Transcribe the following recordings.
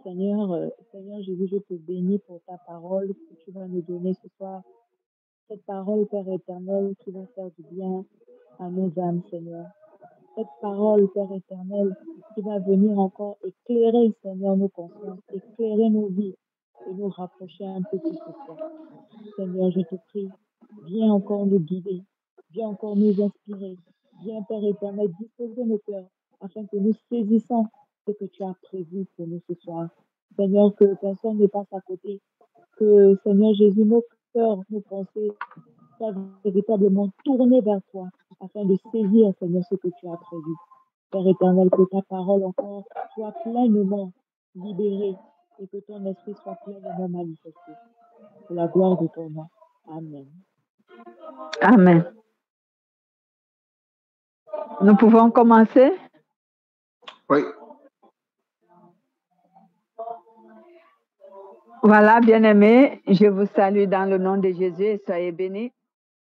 Seigneur Jésus, je te bénis pour ta parole que tu vas nous donner ce soir. Cette parole, Père éternel, qui va faire du bien à nos âmes, Seigneur. Cette parole, Père éternel, qui va venir encore éclairer, Seigneur, nos consciences, éclairer nos vies et nous rapprocher un peu plus de toi. Seigneur, je te prie, viens encore nous guider, viens encore nous inspirer, viens, Père éternel, disposer nos cœurs afin que nous saisissons ce que tu as prévu pour nous ce soir. Seigneur, que personne ne passe à côté, que, Seigneur Jésus, nos cœurs, nos pensées soient véritablement tournés vers toi afin de saisir, Seigneur, ce que tu as prévu. Père éternel, que ta parole encore soit pleinement libérée et que ton esprit soit pleinement manifesté pour la gloire de ton nom. Amen. Amen. Nous pouvons commencer? Oui. Voilà, bien-aimés, je vous salue dans le nom de Jésus et soyez bénis.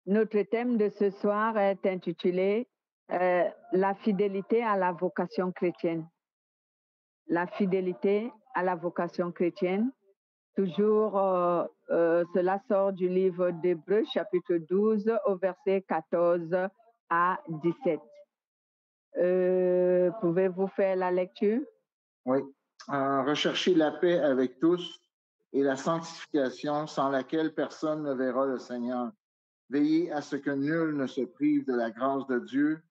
Notre thème de ce soir est intitulé La fidélité à la vocation chrétienne. La fidélité à la vocation chrétienne. Toujours, cela sort du livre d'Hébreux, chapitre 12, au verset 14 à 17. Pouvez-vous faire la lecture? Oui. Recherchez la paix avec tous et la sanctification sans laquelle personne ne verra le Seigneur. Veillez à ce que nul ne se prive de la grâce de Dieu,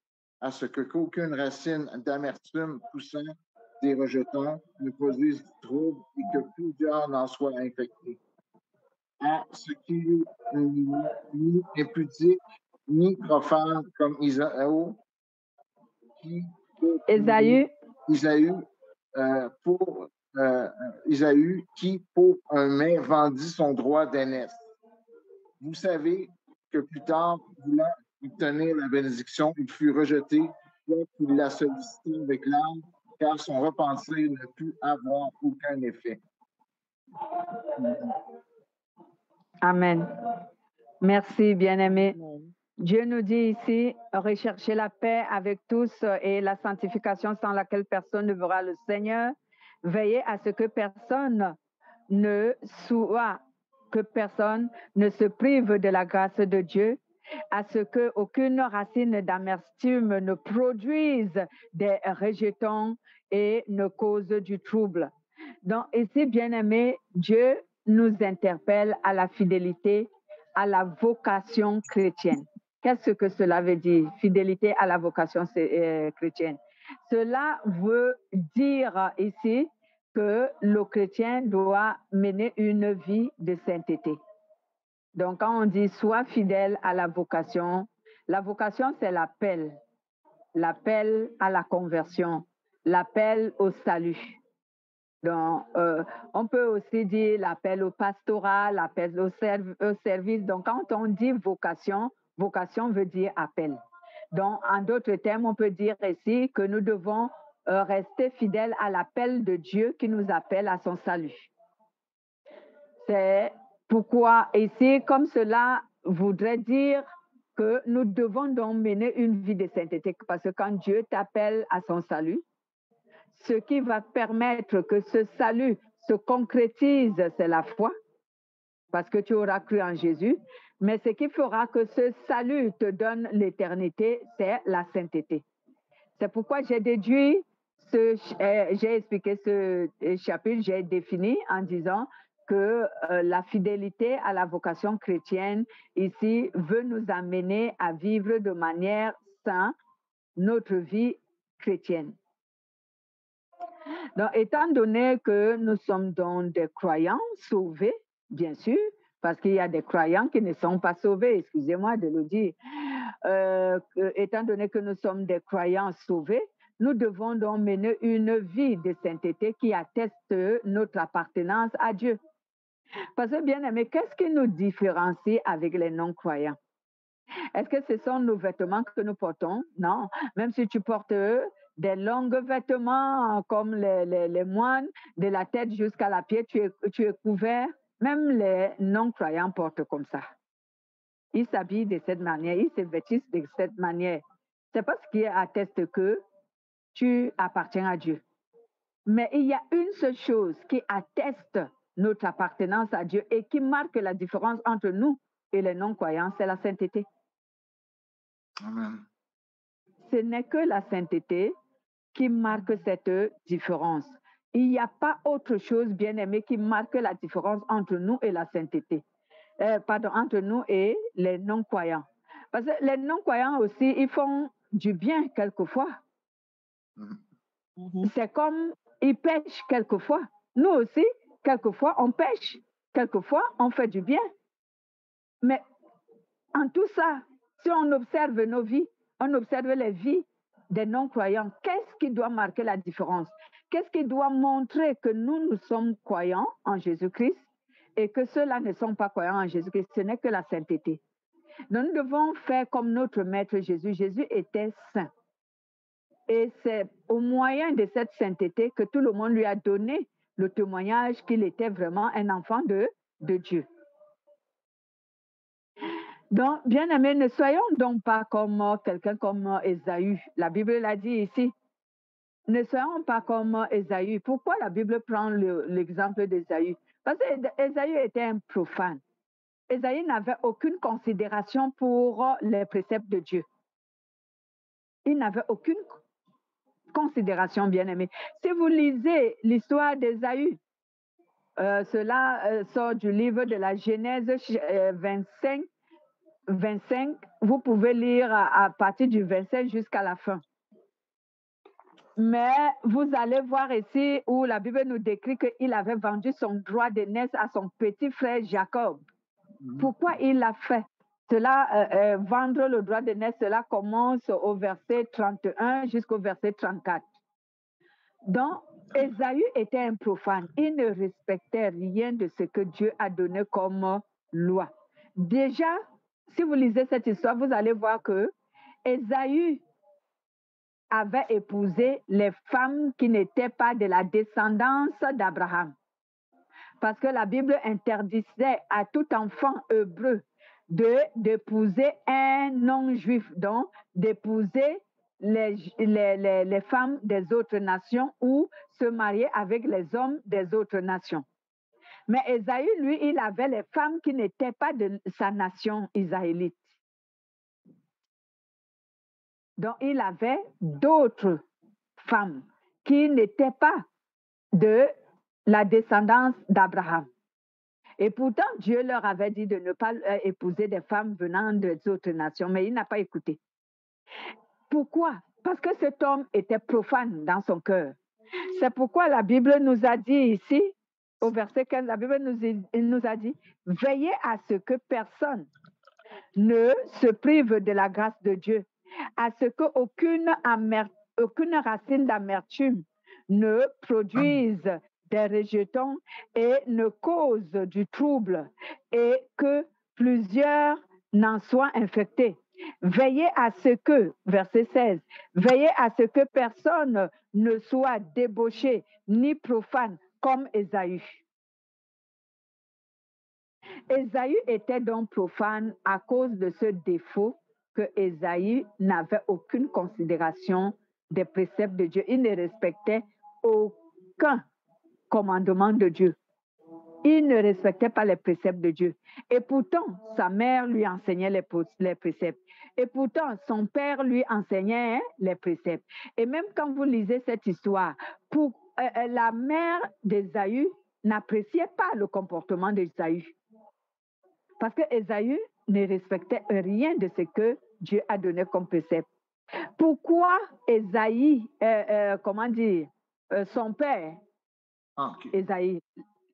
à ce qu'aucune racine d'amertume poussant des rejetons ne produise du trouble et que plusieurs n'en soient infectés. À ce qui est ni impudique, ni profane comme Isaïe, qui, pour un mai, vendit son droit d'aînesse. Vous savez que plus tard, voulant obtenir la bénédiction, il fut rejeté, qu'il la sollicité avec larmes, car son repentir ne put avoir aucun effet. Amen. Merci, bien-aimé. Dieu nous dit ici, recherchez la paix avec tous et la sanctification sans laquelle personne ne verra le Seigneur. Veillez à ce que personne ne se prive de la grâce de Dieu, à ce qu'aucune racine d'amertume ne produise des rejetons et ne cause du trouble. Donc ici, bien-aimé, Dieu nous interpelle à la fidélité, à la vocation chrétienne. Qu'est-ce que cela veut dire, fidélité à la vocation chrétienne? Cela veut dire ici que le chrétien doit mener une vie de sainteté. Donc, quand on dit sois fidèle à la vocation c'est l'appel à la conversion, l'appel au salut. Donc, on peut aussi dire l'appel au pastorat, l'appel au service. Donc, quand on dit vocation veut dire appel. Donc, en d'autres termes, on peut dire ici que nous devons rester fidèles à l'appel de Dieu qui nous appelle à son salut. C'est pourquoi ici, comme cela voudrait dire que nous devons donc mener une vie de sainteté, parce que quand Dieu t'appelle à son salut, ce qui va permettre que ce salut se concrétise, c'est la foi, parce que tu auras cru en Jésus. Mais ce qui fera que ce salut te donne l'éternité, c'est la sainteté. C'est pourquoi j'ai déduit, j'ai expliqué ce chapitre, j'ai défini en disant que la fidélité à la vocation chrétienne ici veut nous amener à vivre de manière sainte notre vie chrétienne. Donc, étant donné que nous sommes donc des croyants sauvés, bien sûr, parce qu'il y a des croyants qui ne sont pas sauvés, excusez-moi de le dire. Étant donné que nous sommes des croyants sauvés, nous devons donc mener une vie de sainteté qui atteste notre appartenance à Dieu. Parce que, bien aimé, qu'est-ce qui nous différencie avec les non-croyants? Est-ce que ce sont nos vêtements que nous portons? Non. Même si tu portes des longs vêtements comme les moines, de la tête jusqu'à la pied, tu es couvert. Même les non-croyants portent comme ça. Ils s'habillent de cette manière, ils se vêtissent de cette manière. C'est parce qu'il atteste que tu appartiens à Dieu. Mais il y a une seule chose qui atteste notre appartenance à Dieu et qui marque la différence entre nous et les non-croyants, c'est la sainteté. Amen. Ce n'est que la sainteté qui marque cette différence. Il n'y a pas autre chose, bien-aimé, qui marque la différence entre nous et la sainteté. Entre nous et les non-croyants. Parce que les non-croyants aussi, ils font du bien quelquefois. C'est comme ils pêchent quelquefois. Nous aussi, quelquefois, on pêche. Quelquefois, on fait du bien. Mais en tout ça, si on observe nos vies, on observe les vies des non-croyants, qu'est-ce qui doit marquer la différence? Qu'est-ce qui doit montrer que nous sommes croyants en Jésus-Christ et que ceux-là ne sont pas croyants en Jésus-Christ? Ce n'est que la sainteté. Nous devons faire comme notre Maître Jésus. Jésus était saint. Et c'est au moyen de cette sainteté que tout le monde lui a donné le témoignage qu'il était vraiment un enfant de Dieu. Donc, bien-aimés, ne soyons donc pas comme quelqu'un comme Ésaü. La Bible l'a dit ici. Ne soyons pas comme Ésaü. Pourquoi la Bible prend l'exemple d'Ésaü? Parce qu'Ésaü était un profane. Ésaü n'avait aucune considération pour les préceptes de Dieu. Il n'avait aucune considération, bien-aimé. Si vous lisez l'histoire d'Ésaü, cela sort du livre de la Genèse 25, vous pouvez lire à partir du 25 jusqu'à la fin. Mais vous allez voir ici où la Bible nous décrit qu'il avait vendu son droit d'aînesse à son petit frère Jacob. Pourquoi il l'a fait? Cela, vendre le droit d'aînesse, cela commence au verset 31 jusqu'au verset 34. Donc, Ésaü était un profane. Il ne respectait rien de ce que Dieu a donné comme loi. Déjà, si vous lisez cette histoire, vous allez voir que Ésaü avait épousé les femmes qui n'étaient pas de la descendance d'Abraham. Parce que la Bible interdisait à tout enfant hébreu d'épouser un non-juif, donc d'épouser les femmes des autres nations ou se marier avec les hommes des autres nations. Mais Ésaü, lui, il avait les femmes qui n'étaient pas de sa nation israélite. Donc, il avait d'autres femmes qui n'étaient pas de la descendance d'Abraham. Et pourtant, Dieu leur avait dit de ne pas épouser des femmes venant des autres nations, mais il n'a pas écouté. Pourquoi? Parce que cet homme était profane dans son cœur. C'est pourquoi la Bible nous a dit ici, au verset 15, la Bible nous a dit, veillez à ce que personne ne se prive de la grâce de Dieu, à ce qu'aucune racine d'amertume ne produise des rejetons et ne cause du trouble et que plusieurs n'en soient infectés. Veillez à ce que, verset 16, veillez à ce que personne ne soit débauché ni profane comme Ésaü. Ésaü était donc profane à cause de ce défaut que Ésaü n'avait aucune considération des préceptes de Dieu. Il ne respectait aucun commandement de Dieu. Il ne respectait pas les préceptes de Dieu. Et pourtant, sa mère lui enseignait les préceptes. Et pourtant, son père lui enseignait les préceptes. Et même quand vous lisez cette histoire, la mère d'Ésaü n'appréciait pas le comportement d'Ésaü. Parce que Ésaü ne respectait rien de ce que Dieu a donné comme précepte. Pourquoi Ésaü, son père, Ésaü,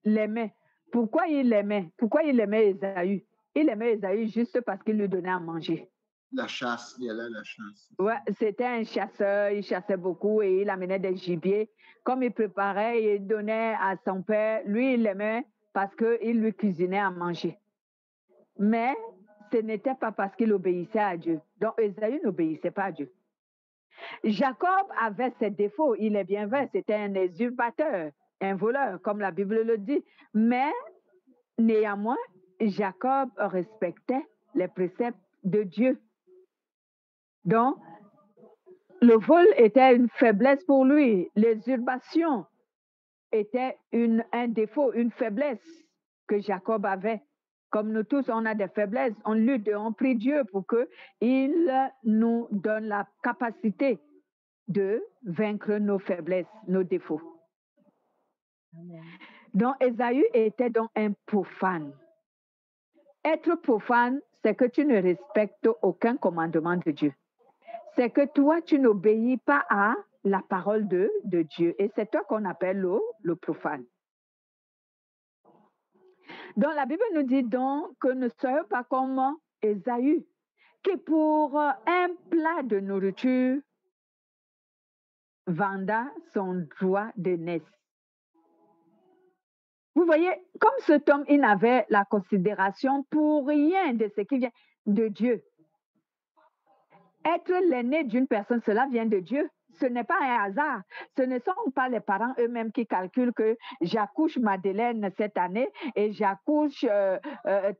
l'aimait? Pourquoi il l'aimait? Pourquoi il aimait Ésaü? Il aimait Ésaü juste parce qu'il lui donnait à manger. La chasse, il allait à la chasse. Ouais, c'était un chasseur, il chassait beaucoup et il amenait des gibiers. Comme il préparait, il donnait à son père. Lui, il l'aimait parce qu'il lui cuisinait à manger. Mais ce n'était pas parce qu'il obéissait à Dieu. Donc, Ésaü n'obéissait pas à Dieu. Jacob avait ses défauts, il est bien vrai, c'était un usurpateur, un voleur, comme la Bible le dit. Mais, néanmoins, Jacob respectait les préceptes de Dieu. Donc, le vol était une faiblesse pour lui. L'usurpation était un défaut, une faiblesse que Jacob avait. Comme nous tous, on a des faiblesses, on lutte et on prie Dieu pour qu'il nous donne la capacité de vaincre nos faiblesses, nos défauts. Amen. Donc, Ésaü était donc un profane. Être profane, c'est que tu ne respectes aucun commandement de Dieu. C'est que toi, tu n'obéis pas à la parole de Dieu. Et c'est toi qu'on appelle le profane. Donc, la Bible nous dit donc que ne soyons pas comme Ésaü, qui pour un plat de nourriture venda son droit d'aînesse. Vous voyez, comme cet homme, il n'avait la considération pour rien de ce qui vient de Dieu. Être l'aîné d'une personne, cela vient de Dieu. Ce n'est pas un hasard. Ce ne sont pas les parents eux-mêmes qui calculent que j'accouche Madeleine cette année et j'accouche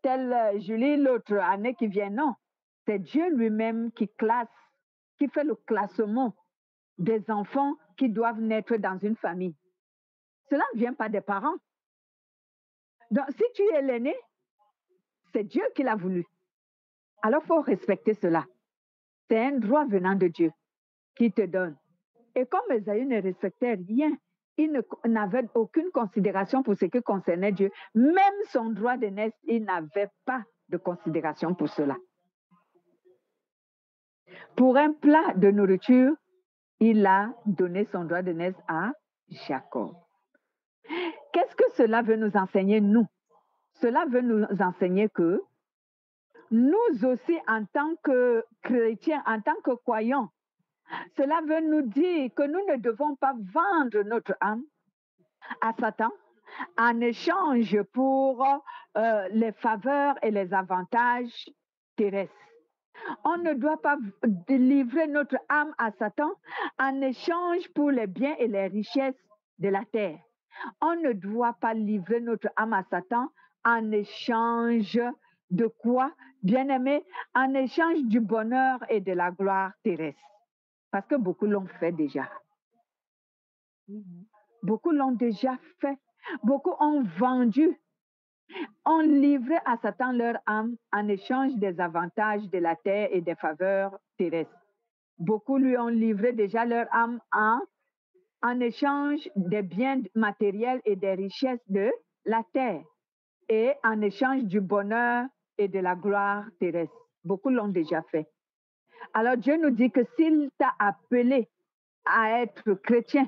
telle Julie l'autre année qui vient. Non, c'est Dieu lui-même qui classe, qui fait le classement des enfants qui doivent naître dans une famille. Cela ne vient pas des parents. Donc, si tu es l'aîné, c'est Dieu qui l'a voulu. Alors, il faut respecter cela. C'est un droit venant de Dieu qui te donne. Et comme Ésaü ne respectait rien, il n'avait aucune considération pour ce qui concernait Dieu. Même son droit d'aînesse, il n'avait pas de considération pour cela. Pour un plat de nourriture, il a donné son droit d'aînesse à Jacob. Qu'est-ce que cela veut nous enseigner, nous? Cela veut nous enseigner que nous aussi, en tant que chrétiens, en tant que croyants, cela veut nous dire que nous ne devons pas vendre notre âme à Satan en échange pour les faveurs et les avantages terrestres. On ne doit pas livrer notre âme à Satan en échange pour les biens et les richesses de la terre. On ne doit pas livrer notre âme à Satan en échange de quoi, bien-aimé? En échange du bonheur et de la gloire terrestre. Parce que beaucoup l'ont fait déjà. Beaucoup l'ont déjà fait. Beaucoup ont vendu, ont livré à Satan leur âme en échange des avantages de la terre et des faveurs terrestres. Beaucoup lui ont livré déjà leur âme en échange des biens matériels et des richesses de la terre et en échange du bonheur et de la gloire terrestre. Beaucoup l'ont déjà fait. Alors Dieu nous dit que s'il t'a appelé à être chrétien,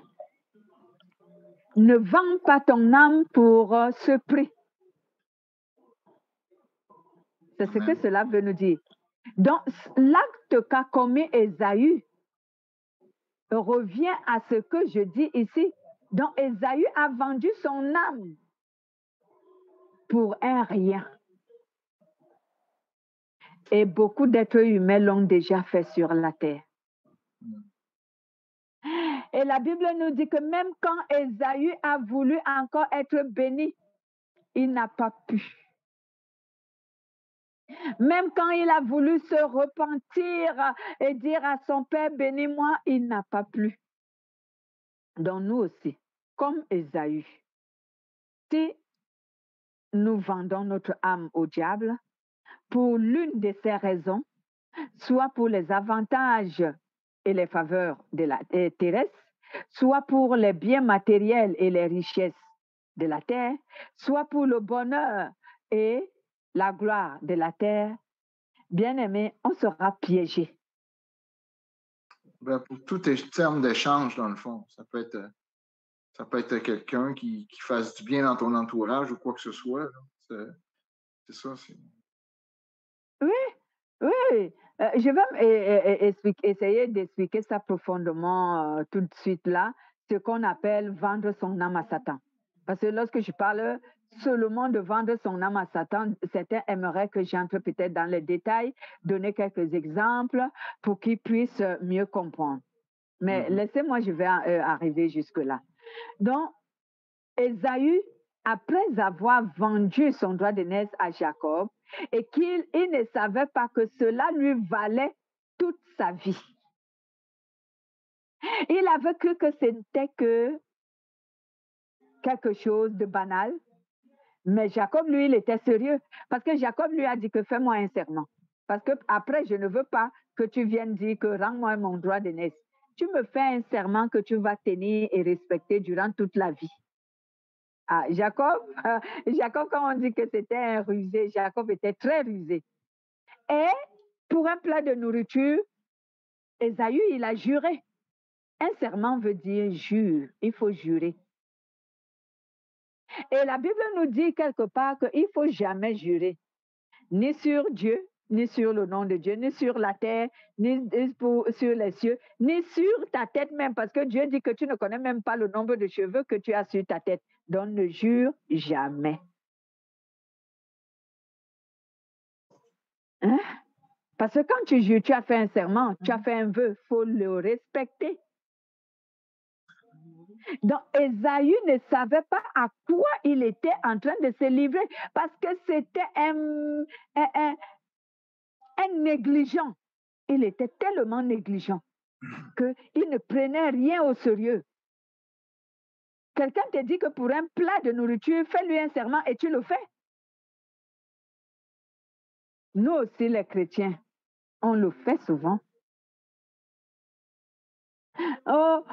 ne vends pas ton âme pour ce prix. C'est ce que cela veut nous dire. Donc, l'acte qu'a commis Ésaü revient à ce que je dis ici. Donc, Ésaü a vendu son âme pour un rien. Et beaucoup d'êtres humains l'ont déjà fait sur la terre. Et la Bible nous dit que même quand Ésaü a voulu encore être béni, il n'a pas pu. Même quand il a voulu se repentir et dire à son père, bénis-moi, il n'a pas pu. Donc nous aussi, comme Ésaü, si nous vendons notre âme au diable, pour l'une de ces raisons, soit pour les avantages et les faveurs de la terrestre, soit pour les biens matériels et les richesses de la terre, soit pour le bonheur et la gloire de la terre, bien aimé, on sera piégé. Ben, pour tout terme d'échange, dans le fond, ça peut être quelqu'un qui fasse du bien dans ton entourage ou quoi que ce soit. C'est ça. Oui. Je vais essayer d'expliquer ça profondément tout de suite là, ce qu'on appelle vendre son âme à Satan. Parce que lorsque je parle seulement de vendre son âme à Satan, certains aimeraient que j'entre peut-être dans les détails, donner quelques exemples pour qu'ils puissent mieux comprendre. Mais laissez-moi, je vais arriver jusque-là. Donc, Ésaü, après avoir vendu son droit d'aînesse à Jacob, et qu'il ne savait pas que cela lui valait toute sa vie. Il avait cru que ce n'était que quelque chose de banal. Mais Jacob, lui, il était sérieux. Parce que Jacob lui a dit que fais-moi un serment. Parce que après, je ne veux pas que tu viennes dire que rends-moi mon droit d'aînesse. Tu me fais un serment que tu vas tenir et respecter durant toute la vie. Ah, Jacob, Jacob, quand on dit que c'était un rusé, Jacob était très rusé. Et pour un plat de nourriture, Ésaü, il a juré. Un serment veut dire jure, il faut jurer. Et la Bible nous dit quelque part qu'il ne faut jamais jurer, ni sur Dieu, ni sur le nom de Dieu, ni sur la terre, ni sur les cieux, ni sur ta tête même, parce que Dieu dit que tu ne connais même pas le nombre de cheveux que tu as sur ta tête. Donc ne jure jamais. Hein? Parce que quand tu jures, tu as fait un serment, tu as fait un vœu, il faut le respecter. Donc, Ésaü ne savait pas à quoi il était en train de se livrer parce que c'était un négligent. Il était tellement négligent qu'il ne prenait rien au sérieux. Quelqu'un te dit que pour un plat de nourriture, fais-lui un serment et tu le fais. Nous aussi, les chrétiens, on le fait souvent. Oh,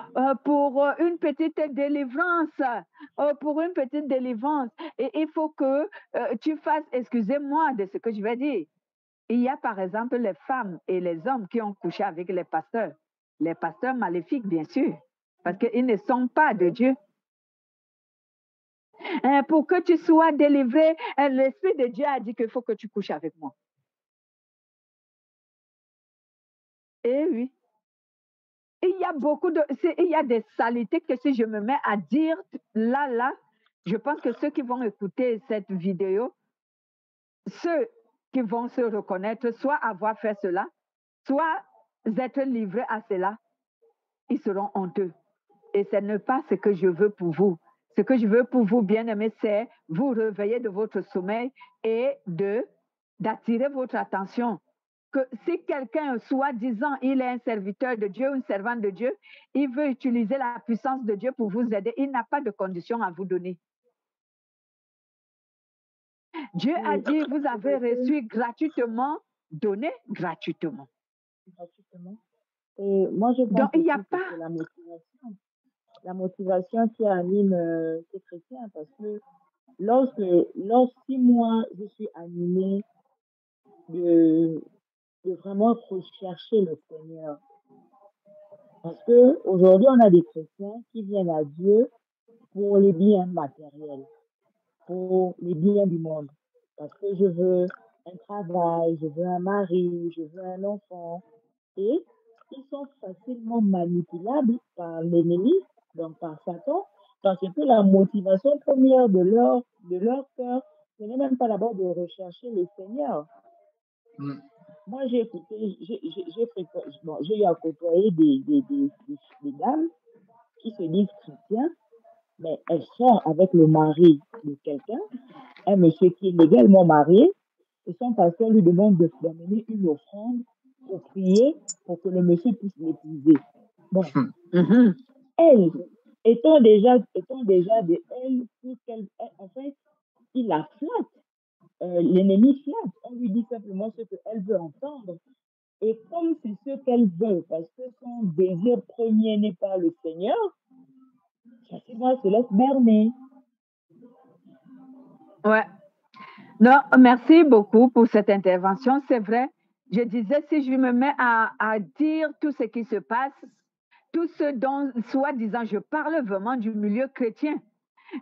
pour une petite délivrance, Et il faut que tu fasses, excusez-moi de ce que je vais dire. Il y a par exemple les femmes et les hommes qui ont couché avec les pasteurs maléfiques, bien sûr, parce qu'ils ne sont pas de Dieu. Pour que tu sois délivré, l'Esprit de Dieu a dit qu'il faut que tu couches avec moi. Eh oui. Il y a des saletés que si je me mets à dire là, je pense que ceux qui vont écouter cette vidéo, ceux qui vont se reconnaître, soit avoir fait cela, soit être livrés à cela, ils seront honteux. Et ce n'est pas ce que je veux pour vous. Ce que je veux pour vous, bien-aimés, c'est vous réveiller de votre sommeil et d'attirer votre attention. Que si quelqu'un, soi-disant, il est un serviteur de Dieu, une servante de Dieu, il veut utiliser la puissance de Dieu pour vous aider, il n'a pas de condition à vous donner. Dieu a dit, vous avez reçu gratuitement, donnez gratuitement. Gratuitement. Et moi, je pense donc, il n'y a aussi que pas... c'est la motivation qui anime ces chrétiens, parce que si moi, je suis animée de vraiment rechercher le Seigneur, parce que aujourd'hui, on a des chrétiens qui viennent à Dieu pour les biens matériels, pour les biens du monde. Parce que je veux un travail, je veux un mari, je veux un enfant. Et ils sont facilement manipulables par l'ennemi, donc par Satan, parce que la motivation première de leur cœur, ce n'est même pas d'abord de rechercher le Seigneur. Moi, j'ai eu à côtoyer des dames qui se disent chrétiens, mais elles sont avec le mari de quelqu'un, un monsieur qui est légalement marié, et son pasteur lui demande d'amener une offrande pour prier pour que le monsieur puisse l'épouser. Bon, elle, étant déjà elle, en fait, il la flatte. L'ennemi flatte. On lui dit simplement ce qu'elle veut entendre. Et comme c'est ce qu'elle veut, parce que son désir premier n'est pas le Seigneur, facilement, elle se laisse berner. Ouais. Non, merci beaucoup pour cette intervention. C'est vrai. Je disais, si je me mets à dire tout ce qui se passe, tout ce dont, soi-disant, je parle vraiment du milieu chrétien.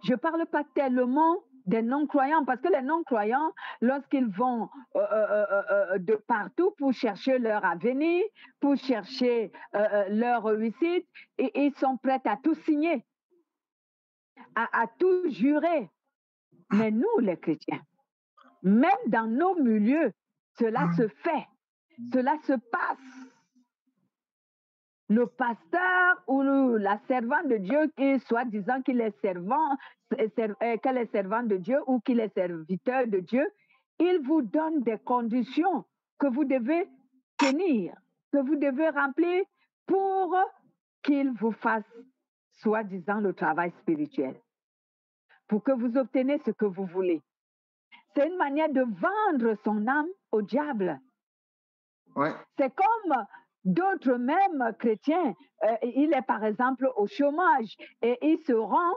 Je ne parle pas tellement des non-croyants, parce que les non-croyants, lorsqu'ils vont de partout pour chercher leur avenir, pour chercher leur réussite, et ils sont prêts à tout signer, à tout jurer. Mais nous, les chrétiens, même dans nos milieux, cela se fait, cela se passe. Le pasteur ou la servante de Dieu, qui soit disant qu'il est qu'elle est servante de Dieu ou qu'il est serviteur de Dieu, il vous donne des conditions que vous devez tenir, que vous devez remplir pour qu'il vous fasse, soi-disant, le travail spirituel. pour que vous obteniez ce que vous voulez. C'est une manière de vendre son âme au diable. Ouais. C'est comme d'autres mêmes chrétiens. Il est par exemple au chômage et il se rend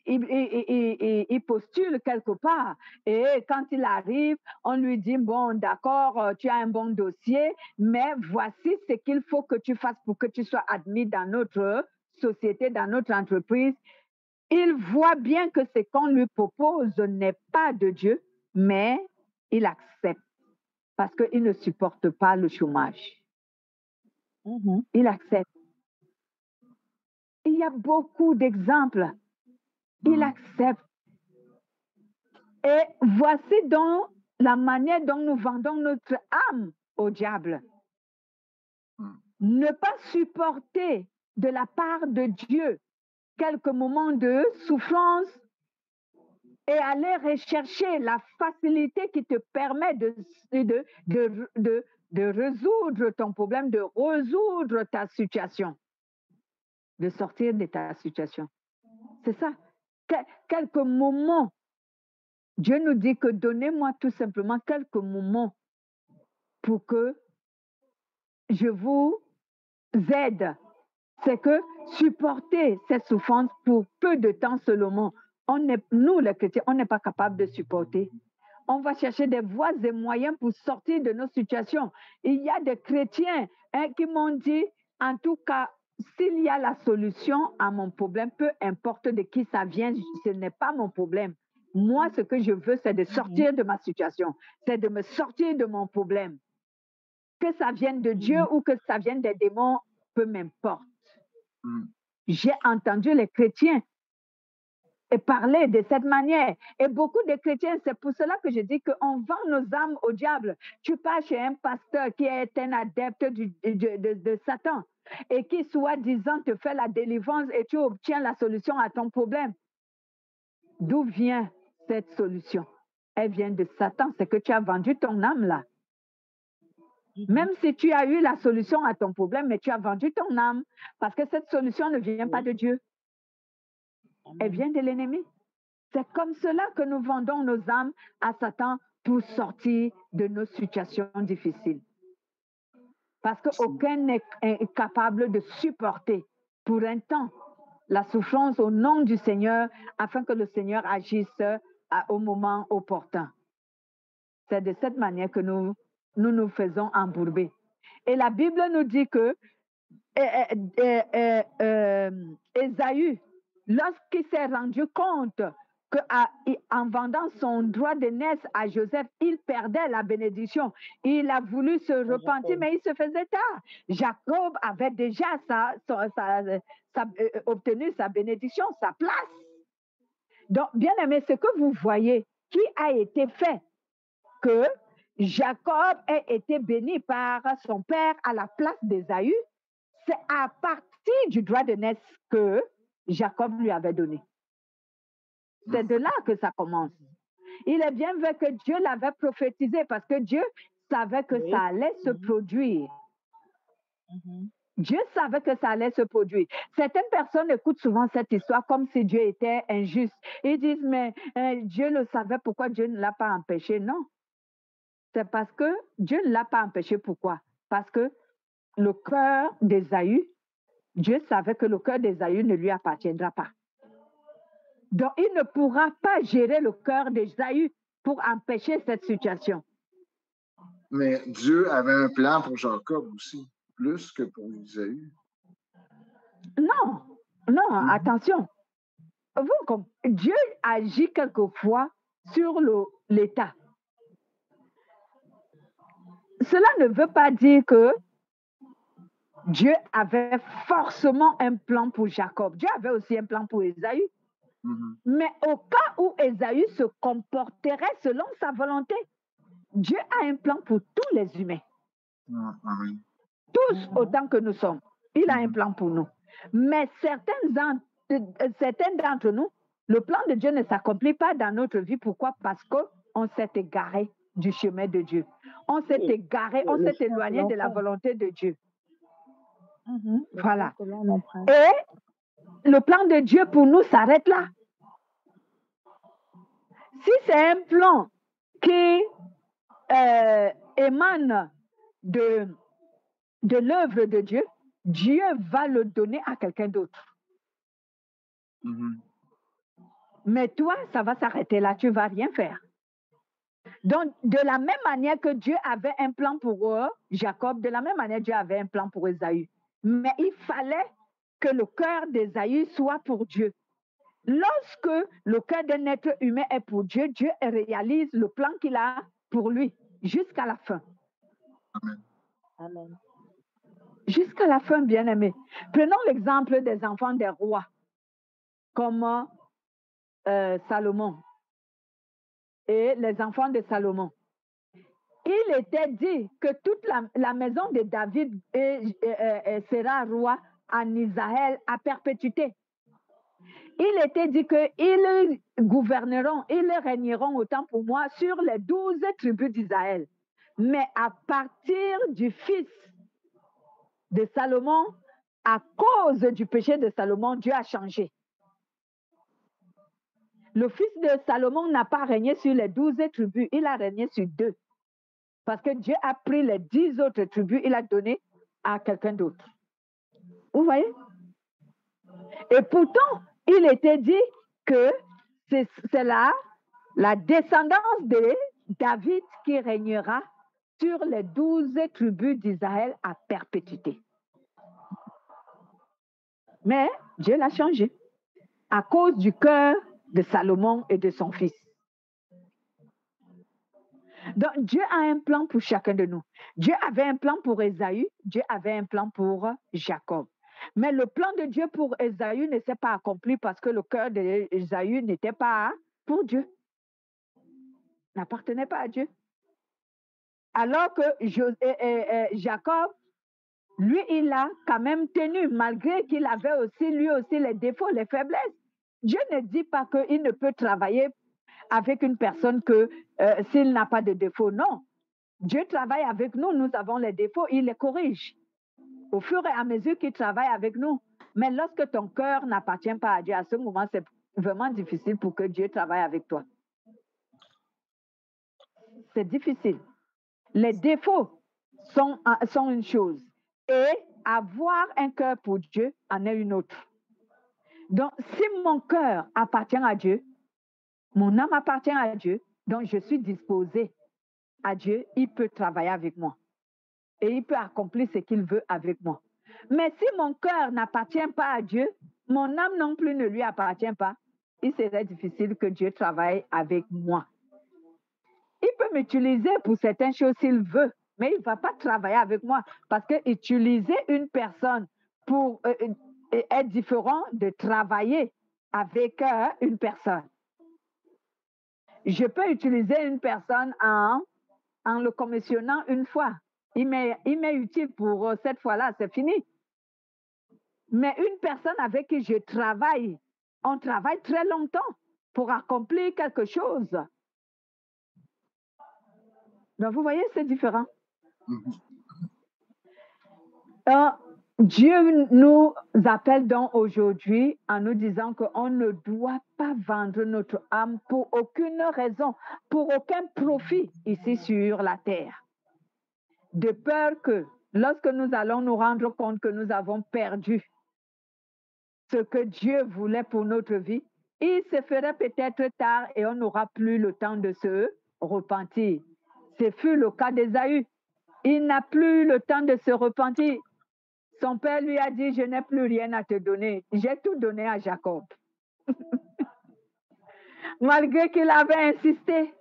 il postule quelque part. Et quand il arrive, on lui dit, bon, d'accord, tu as un bon dossier, mais voici ce qu'il faut que tu fasses pour que tu sois admis dans notre société, dans notre entreprise. Il voit bien que ce qu'on lui propose n'est pas de Dieu, mais il accepte parce qu'il ne supporte pas le chômage. Il accepte. Il y a beaucoup d'exemples. Il accepte. Et voici donc la manière dont nous vendons notre âme au diable. Ne pas supporter de la part de Dieu quelques moments de souffrance et aller rechercher la facilité qui te permet de résoudre ton problème, de résoudre ta situation, de sortir de ta situation. C'est ça. Quelques moments. Dieu nous dit que donnez-moi tout simplement quelques moments pour que je vous aide. C'est que supporter cette souffrance pour peu de temps seulement, nous les chrétiens, on n'est pas capable de supporter. On va chercher des voies et moyens pour sortir de nos situations. Il y a des chrétiens qui m'ont dit, en tout cas, s'il y a la solution à mon problème, peu importe de qui ça vient, ce n'est pas mon problème. Moi, ce que je veux, c'est de sortir de ma situation. C'est de me sortir de mon problème. Que ça vienne de Dieu ou que ça vienne des démons, peu m'importe. J'ai entendu les chrétiens parler de cette manière. Et beaucoup de chrétiens, c'est pour cela que je dis qu'on vend nos âmes au diable. Tu pars chez un pasteur qui est un adepte de Satan et qui, soi-disant, te fait la délivrance et tu obtiens la solution à ton problème. D'où vient cette solution? Elle vient de Satan. C'est que tu as vendu ton âme là. Même si tu as eu la solution à ton problème, mais tu as vendu ton âme parce que cette solution ne vient pas de Dieu. Elle vient de l'ennemi. C'est comme cela que nous vendons nos âmes à Satan pour sortir de nos situations difficiles. Parce qu'aucun n'est capable de supporter pour un temps la souffrance au nom du Seigneur afin que le Seigneur agisse au moment opportun. C'est de cette manière que nous faisons embourber. Et la Bible nous dit que Ésaü, lorsqu'il s'est rendu compte qu'en vendant son droit de naissance à Joseph, il perdait la bénédiction. Il a voulu se repentir, mais il se faisait tard. Jacob avait déjà obtenu sa bénédiction, sa place. Donc, bien aimé, ce que vous voyez, qui a été fait que Jacob ait été béni par son père à la place d'Ésaü, c'est à partir du droit de naissance que Jacob lui avait donné. C'est de là que ça commence. Il est bien vrai que Dieu l'avait prophétisé parce que Dieu savait que ça allait se produire. Dieu savait que ça allait se produire. Certaines personnes écoutent souvent cette histoire comme si Dieu était injuste. Ils disent, mais Dieu le savait, pourquoi Dieu ne l'a pas empêché? Non. C'est parce que Dieu ne l'a pas empêché. Pourquoi? Parce que le cœur d'Ésaü, Dieu savait que le cœur d'Ésaü ne lui appartiendra pas. Donc, il ne pourra pas gérer le cœur d'Ésaü pour empêcher cette situation. Mais Dieu avait un plan pour Jacob aussi, plus que pour Ésaü. Non, attention. Dieu agit quelquefois sur l'État. Cela ne veut pas dire que Dieu avait forcément un plan pour Jacob. Dieu avait aussi un plan pour Ésaü. Mais au cas où Ésaü se comporterait selon sa volonté, Dieu a un plan pour tous les humains. Tous autant que nous sommes. Il a un plan pour nous. Mais certains d'entre nous, le plan de Dieu ne s'accomplit pas dans notre vie. Pourquoi? Parce qu'on s'est égaré du chemin de Dieu. On s'est égaré, on s'est éloigné de la volonté de Dieu. Voilà. Et le plan de Dieu pour nous s'arrête là. Si c'est un plan qui émane de l'œuvre de Dieu, Dieu va le donner à quelqu'un d'autre. Mais toi, ça va s'arrêter là, tu ne vas rien faire. Donc, de la même manière que Dieu avait un plan pour Jacob, de la même manière, Dieu avait un plan pour Ésaü. Mais il fallait que le cœur d'Ésaü soit pour Dieu. Lorsque le cœur d'un être humain est pour Dieu, Dieu réalise le plan qu'il a pour lui jusqu'à la fin. Amen. Jusqu'à la fin, bien-aimés. Prenons l'exemple des enfants des rois, comme Salomon et les enfants de Salomon. Il était dit que toute la maison de David sera roi en Israël à perpétuité. Il était dit qu'ils gouverneront, ils régneront autant pour moi sur les 12 tribus d'Israël. Mais à partir du fils de Salomon, à cause du péché de Salomon, Dieu a changé. Le fils de Salomon n'a pas régné sur les 12 tribus, il a régné sur 2. Parce que Dieu a pris les 10 autres tribus, il a donné à quelqu'un d'autre. Vous voyez? Et pourtant, il était dit que c'est la descendance de David qui régnera sur les 12 tribus d'Israël à perpétuité. Mais Dieu l'a changé à cause du cœur de Salomon et de son fils. Donc, Dieu a un plan pour chacun de nous. Dieu avait un plan pour Ésaü, Dieu avait un plan pour Jacob. Mais le plan de Dieu pour Ésaü ne s'est pas accompli parce que le cœur d'Ésaü n'était pas pour Dieu. N'appartenait pas à Dieu. Alors que Jacob, lui, il a quand même tenu, malgré qu'il avait aussi, lui aussi, les défauts, les faiblesses. Dieu ne dit pas qu'il ne peut travailler avec une personne que s'il n'a pas de défauts. Non. Dieu travaille avec nous, nous avons les défauts, il les corrige. Au fur et à mesure qu'il travaille avec nous. Mais lorsque ton cœur n'appartient pas à Dieu, à ce moment, c'est vraiment difficile pour que Dieu travaille avec toi. C'est difficile. Les défauts sont une chose. Et avoir un cœur pour Dieu en est une autre. Donc, si mon cœur appartient à Dieu, mon âme appartient à Dieu, donc je suis disposée à Dieu, il peut travailler avec moi. Et il peut accomplir ce qu'il veut avec moi. Mais si mon cœur n'appartient pas à Dieu, mon âme non plus ne lui appartient pas, il serait difficile que Dieu travaille avec moi. Il peut m'utiliser pour certaines choses s'il veut, mais il ne va pas travailler avec moi parce que utiliser une personne pour est différent de travailler avec une personne. Je peux utiliser une personne en le commissionnant une fois. Il m'est utile pour cette fois-là, c'est fini. Mais une personne avec qui je travaille, on travaille très longtemps pour accomplir quelque chose. Donc, vous voyez, c'est différent. Dieu nous appelle donc aujourd'hui en nous disant qu'on ne doit pas vendre notre âme pour aucune raison, pour aucun profit ici sur la terre. De peur que lorsque nous allons nous rendre compte que nous avons perdu ce que Dieu voulait pour notre vie, il se ferait peut-être tard et on n'aura plus le temps de se repentir. Ce fut le cas d'Ésaü. Il n'a plus le temps de se repentir. Son père lui a dit, je n'ai plus rien à te donner. J'ai tout donné à Jacob. Malgré qu'il avait insisté.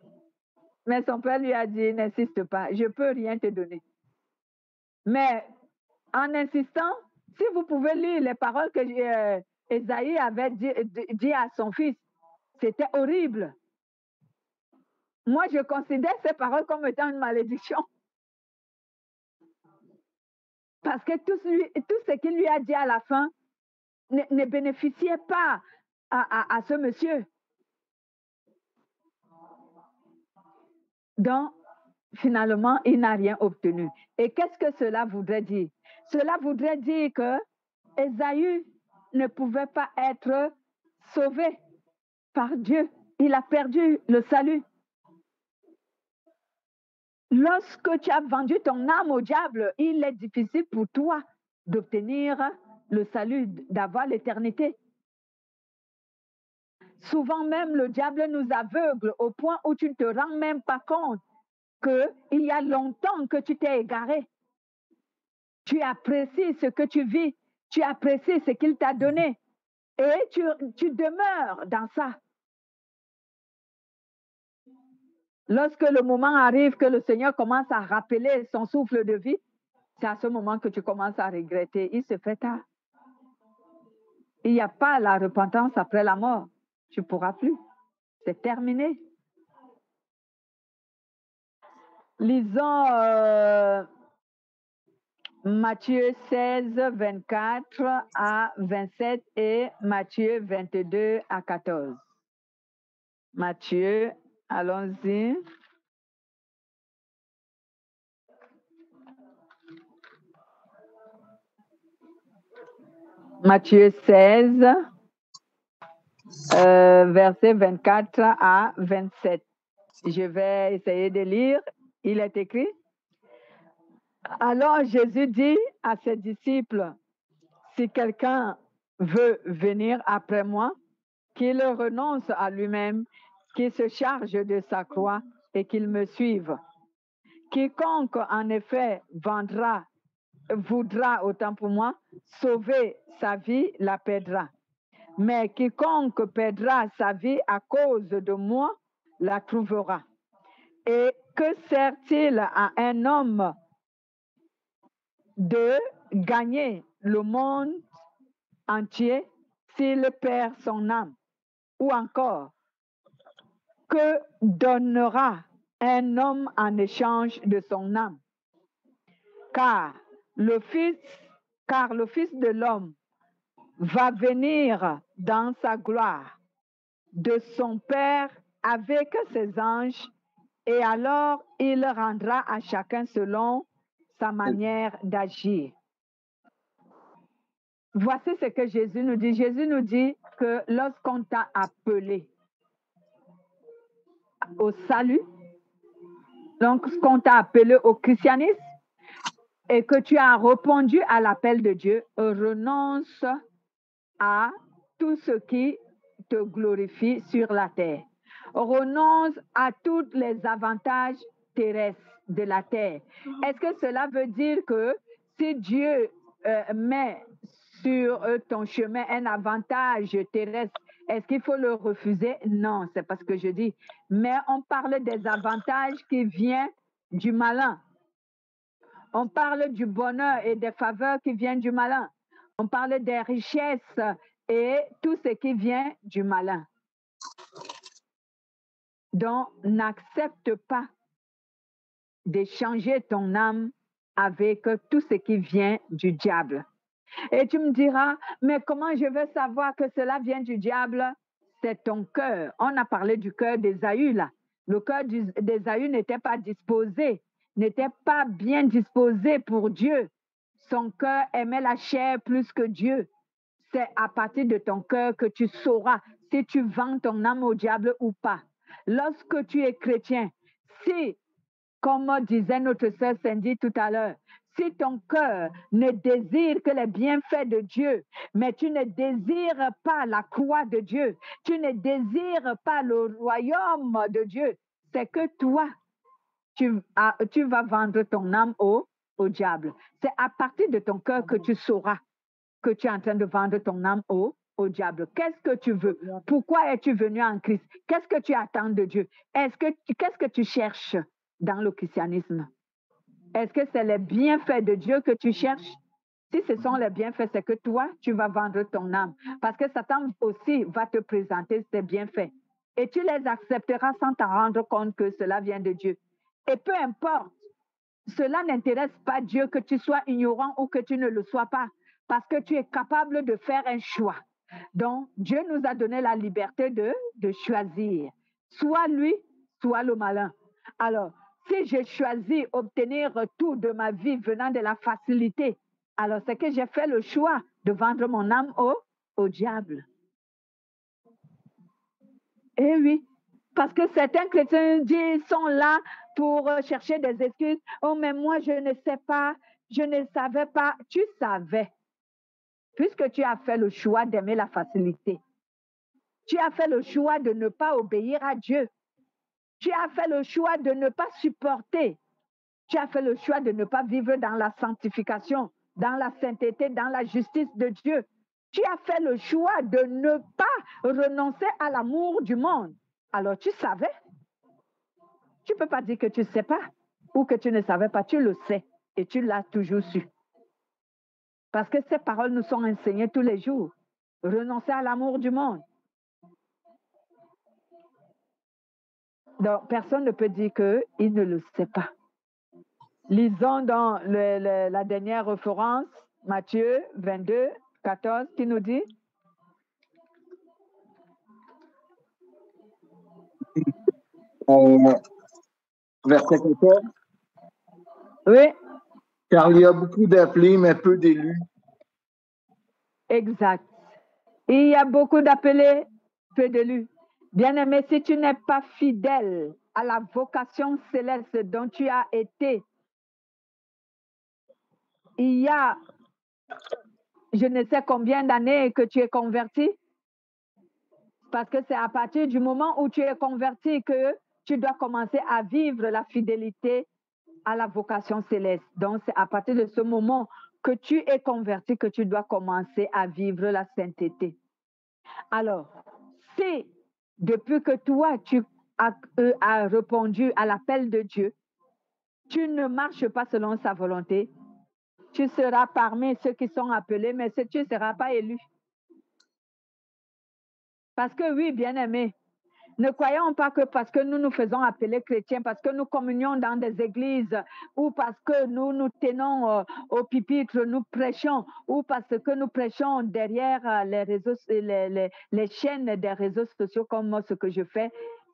Mais son père lui a dit, n'insiste pas, je ne peux rien te donner. Mais en insistant, si vous pouvez lire les paroles que Ésaïe avait dit à son fils, c'était horrible. Moi, je considère ces paroles comme étant une malédiction. Parce que tout ce qu'il lui a dit à la fin ne bénéficiait pas à ce monsieur. Donc, finalement, il n'a rien obtenu. Et qu'est-ce que cela voudrait dire? Cela voudrait dire que Ésaü ne pouvait pas être sauvé par Dieu. Il a perdu le salut. Lorsque tu as vendu ton âme au diable, il est difficile pour toi d'obtenir le salut, d'avoir l'éternité. Souvent même, le diable nous aveugle au point où tu ne te rends même pas compte qu'il y a longtemps que tu t'es égaré. Tu apprécies ce que tu vis, tu apprécies ce qu'il t'a donné et tu demeures dans ça. Lorsque le moment arrive que le Seigneur commence à rappeler son souffle de vie, c'est à ce moment que tu commences à regretter. Il se fait tard. Il n'y a pas la repentance après la mort. Tu ne pourras plus. C'est terminé. Lisons Matthieu 16, 24 à 27 et Matthieu 22 à 14. Matthieu, allons-y. Matthieu 16, versets 24 à 27. Je vais essayer de lire. Il est écrit. Alors Jésus dit à ses disciples, si quelqu'un veut venir après moi, qu'il renonce à lui-même, qu'il se charge de sa croix et qu'il me suive. Quiconque en effet voudra, autant pour moi, sauver sa vie, la perdra. Mais quiconque perdra sa vie à cause de moi, la trouvera. Et que sert-il à un homme de gagner le monde entier s'il perd son âme? Ou encore, que donnera un homme en échange de son âme? Car le Fils de l'homme va venir dans sa gloire de son Père avec ses anges, et alors il rendra à chacun selon sa manière d'agir. Voici ce que Jésus nous dit. Jésus nous dit que lorsqu'on t'a appelé au salut, donc qu'on t'a appelé au christianisme, et que tu as répondu à l'appel de Dieu, renonce à tout ce qui te glorifie sur la terre. Renonce à tous les avantages terrestres de la terre. Est-ce que cela veut dire que si Dieu met sur ton chemin un avantage terrestre, est-ce qu'il faut le refuser? Non, c'est pas ce que je dis. Mais on parle des avantages qui viennent du malin. On parle du bonheur et des faveurs qui viennent du malin. On parle des richesses et tout ce qui vient du malin. Donc, n'accepte pas d'échanger ton âme avec tout ce qui vient du diable. Et tu me diras, mais comment je vais savoir que cela vient du diable? C'est ton cœur. On a parlé du cœur d'Ésaü là. Le cœur d'Ésaü n'était pas disposé, n'était pas bien disposé pour Dieu. Son cœur aimait la chair plus que Dieu. C'est à partir de ton cœur que tu sauras si tu vends ton âme au diable ou pas. Lorsque tu es chrétien, si, comme disait notre sœur Cindy tout à l'heure, si ton cœur ne désire que les bienfaits de Dieu, mais tu ne désires pas la croix de Dieu, tu ne désires pas le royaume de Dieu, c'est que toi, tu vas vendre ton âme au diable. C'est à partir de ton cœur que tu sauras que tu es en train de vendre ton âme au diable. Qu'est-ce que tu veux? Pourquoi es-tu venu en Christ? Qu'est-ce que tu attends de Dieu? Qu'est-ce que tu cherches dans le christianisme? Est-ce que c'est les bienfaits de Dieu que tu cherches? Si ce sont les bienfaits, c'est que toi, tu vas vendre ton âme. Parce que Satan aussi va te présenter ses bienfaits. Et tu les accepteras sans t'en rendre compte que cela vient de Dieu. Et peu importe, cela n'intéresse pas Dieu que tu sois ignorant ou que tu ne le sois pas. Parce que tu es capable de faire un choix. Donc, Dieu nous a donné la liberté de choisir. Soit lui, soit le malin. Alors, si je choisis obtenir tout de ma vie venant de la facilité, alors c'est que j'ai fait le choix de vendre mon âme au diable. Eh oui, parce que certains chrétiens sont là pour chercher des excuses. Oh, mais moi, je ne sais pas, je ne savais pas. Tu savais, puisque tu as fait le choix d'aimer la facilité. Tu as fait le choix de ne pas obéir à Dieu. Tu as fait le choix de ne pas supporter. Tu as fait le choix de ne pas vivre dans la sanctification, dans la sainteté, dans la justice de Dieu. Tu as fait le choix de ne pas renoncer à l'amour du monde. Alors tu savais. Tu ne peux pas dire que tu ne sais pas ou que tu ne savais pas. Tu le sais et tu l'as toujours su. Parce que ces paroles nous sont enseignées tous les jours. Renoncer à l'amour du monde. Donc, personne ne peut dire qu'il ne le sait pas. Lisons dans la dernière référence, Matthieu 22, 14, qui nous dit? Verset 14. Oui. Car il y a beaucoup d'appelés, mais peu d'élus. Exact. Il y a beaucoup d'appelés, peu d'élus. Bien-aimé, si tu n'es pas fidèle à la vocation céleste dont tu as été, il y a je ne sais combien d'années que tu es converti, parce que c'est à partir du moment où tu es converti que tu dois commencer à vivre la fidélité à la vocation céleste. Donc, c'est à partir de ce moment que tu es converti que tu dois commencer à vivre la sainteté. Alors, si depuis que toi, tu as répondu à l'appel de Dieu, tu ne marches pas selon sa volonté, tu seras parmi ceux qui sont appelés, mais tu ne seras pas élu. Parce que oui, bien-aimés, ne croyons pas que parce que nous nous faisons appeler chrétiens, parce que nous communions dans des églises, ou parce que nous nous tenons au pupitre, nous prêchons, ou parce que nous prêchons derrière les chaînes des réseaux sociaux comme ce que je fais,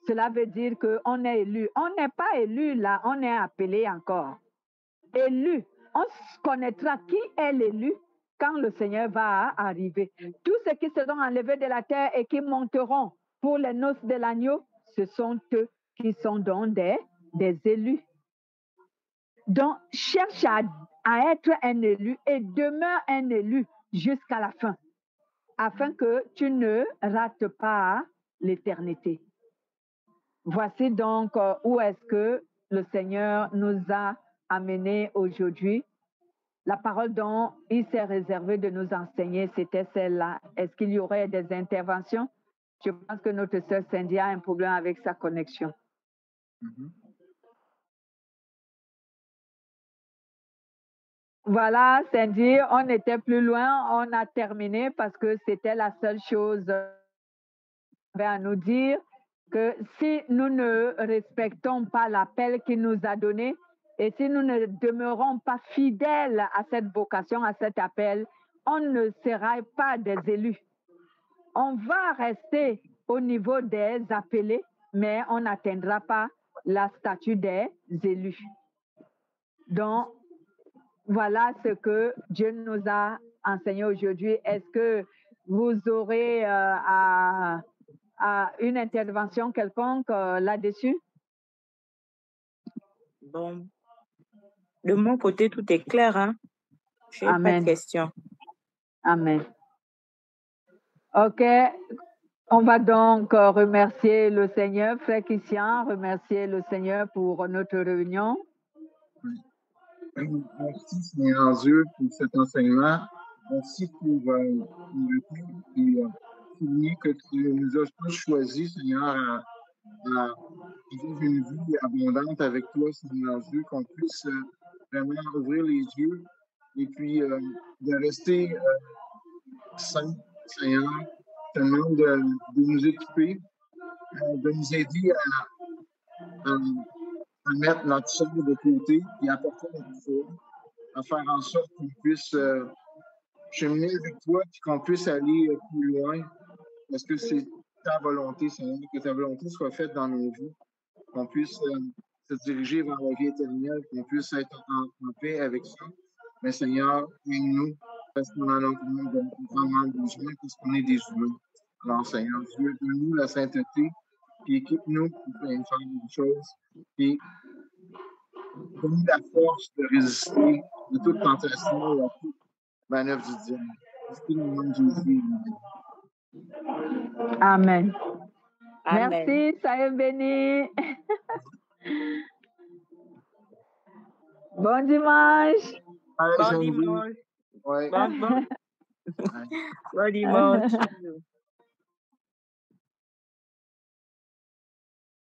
cela veut dire qu'on est élu. On n'est pas élu là, on est appelé encore. Élu. On connaîtra qui est l'élu quand le Seigneur va arriver. Tous ceux qui seront enlevés de la terre et qui monteront pour les noces de l'agneau, ce sont eux qui sont donc des élus. Donc, cherche à être un élu et demeure un élu jusqu'à la fin, afin que tu ne rates pas l'éternité. Voici donc où est-ce que le Seigneur nous a amenés aujourd'hui. La parole dont il s'est réservé de nous enseigner, c'était celle-là. Est-ce qu'il y aurait des interventions? Je pense que notre sœur Cindy a un problème avec sa connexion. Voilà, Cindy, on n'était plus loin, on a terminé parce que c'était la seule chose à nous dire que si nous ne respectons pas l'appel qu'il nous a donné et si nous ne demeurons pas fidèles à cette vocation, à cet appel, on ne sera pas des élus. On va rester au niveau des appelés, mais on n'atteindra pas la statue des élus. Donc, voilà ce que Dieu nous a enseigné aujourd'hui. Est-ce que vous aurez une intervention quelconque là-dessus? Bon, de mon côté, tout est clair. Hein? Je n'ai pas de questions. Amen. OK. On va donc remercier le Seigneur, Frère Christian, remercier le Seigneur pour notre réunion. Merci Seigneur Dieu pour cet enseignement. Merci pour souligner que tu nous as tous choisis, Seigneur, à vivre une vie abondante avec toi, Seigneur Dieu, qu'on puisse vraiment ouvrir les yeux et puis de rester saint, Seigneur. Je te demande de nous équiper, de nous aider à mettre notre sang de côté et à porter notre foi, à faire en sorte qu'on puisse cheminer avec toi et qu'on puisse aller plus loin, parce que c'est ta volonté, Seigneur, que ta volonté soit faite dans nos vies, qu'on puisse se diriger vers la vie éternelle, qu'on puisse être en paix avec ça. Mais Seigneur, aide-nous parce qu'on en a vraiment besoin, parce qu'on est des humains. Alors, Seigneur Dieu, donne-nous la sainteté, puis équipe-nous pour faire des choses, puis donne-nous la force de résister à toute tentation et à toute manœuvre du diable. C'est le nom de Jésus. Amen. Amen. Merci, soyez bénis. Bon dimanche. Allez, Bon Geneviève. dimanche. Ouais. Bon dimanche.